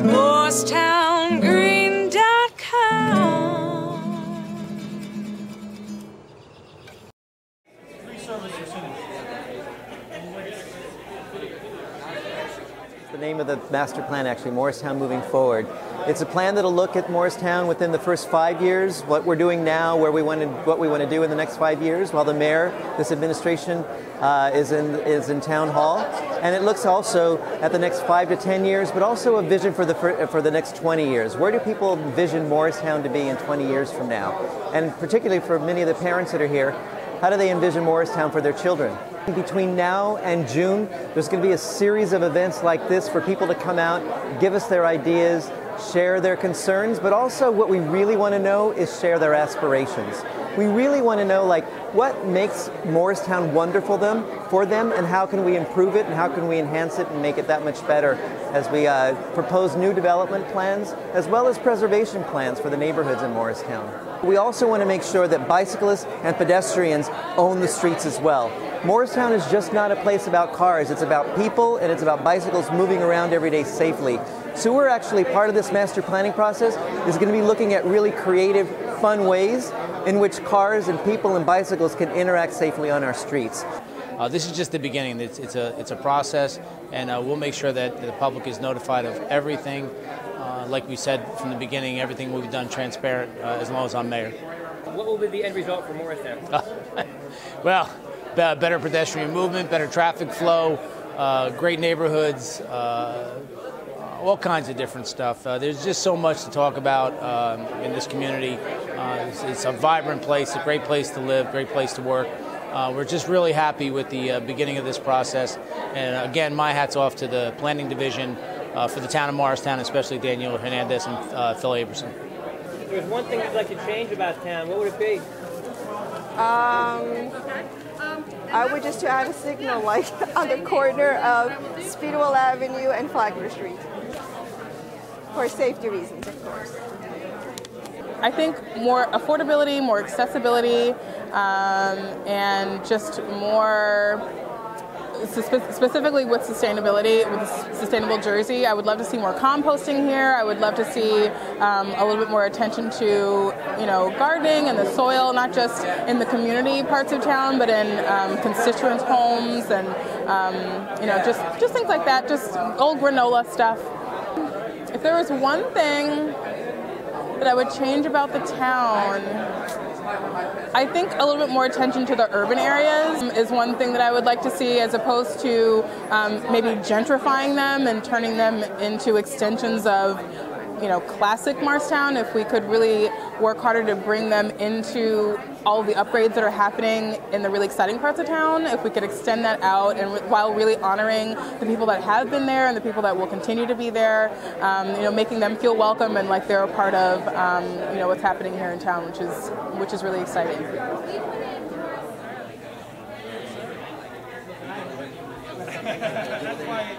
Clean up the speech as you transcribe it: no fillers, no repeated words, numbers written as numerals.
MorristownGreen.com. The name of the master plan, actually, Morristown Moving Forward. It's a plan that'll look at Morristown within the first 5 years, what we're doing now, what we want to do in the next 5 years, while the mayor, this administration, is in town hall. And it looks also at the next 5 to 10 years, but also a vision for the next 20 years. Where do people envision Morristown to be in 20 years from now? And particularly for many of the parents that are here, how do they envision Morristown for their children? Between now and June, there's going to be a series of events like this for people to come out, give us their ideas, share their concerns, but also what we really want to know is share their aspirations. We really want to know, like, what makes Morristown wonderful for them, and how can we improve it, and how can we enhance it and make it that much better as we propose new development plans, as well as preservation plans for the neighborhoods in Morristown. We also want to make sure that bicyclists and pedestrians own the streets as well. Morristown is just not a place about cars, it's about people and it's about bicycles moving around every day safely. So we're actually part of this master planning process is going to be looking at really creative, fun ways in which cars and people and bicycles can interact safely on our streets. This is just the beginning. It's a process, and we'll make sure that the public is notified of everything. Like we said from the beginning, everything will be done transparent as long as I'm mayor. What will be the end result for Morristown? Well, better pedestrian movement, better traffic flow, great neighborhoods, all kinds of different stuff. There's just so much to talk about in this community. It's a vibrant place, a great place to live, great place to work. We're just really happy with the beginning of this process. And again, my hat's off to the planning division for the town of Morristown, especially Daniel Hernandez and Phil Aberson. If there's one thing you'd like to change about town, what would it be? I would just add a signal like on the corner of Speedwell Avenue and Flagler Street. For safety reasons, of course. I think more affordability, more accessibility, and just more, specifically with sustainability, with Sustainable Jersey. I would love to see more composting here. I would love to see a little bit more attention to, gardening and the soil, not just in the community parts of town, but in constituents' homes and, just things like that, just old granola stuff. If there was one thing that I would change about the town, I think a little bit more attention to the urban areas is one thing that I would like to see, as opposed to maybe gentrifying them and turning them into extensions of classic Morristown. If we could really work harder to bring them into all of the upgrades that are happening in the really exciting parts of town, if we could extend that out, and while really honoring the people that have been there and the people that will continue to be there, making them feel welcome and like they're a part of what's happening here in town, which is really exciting. That's why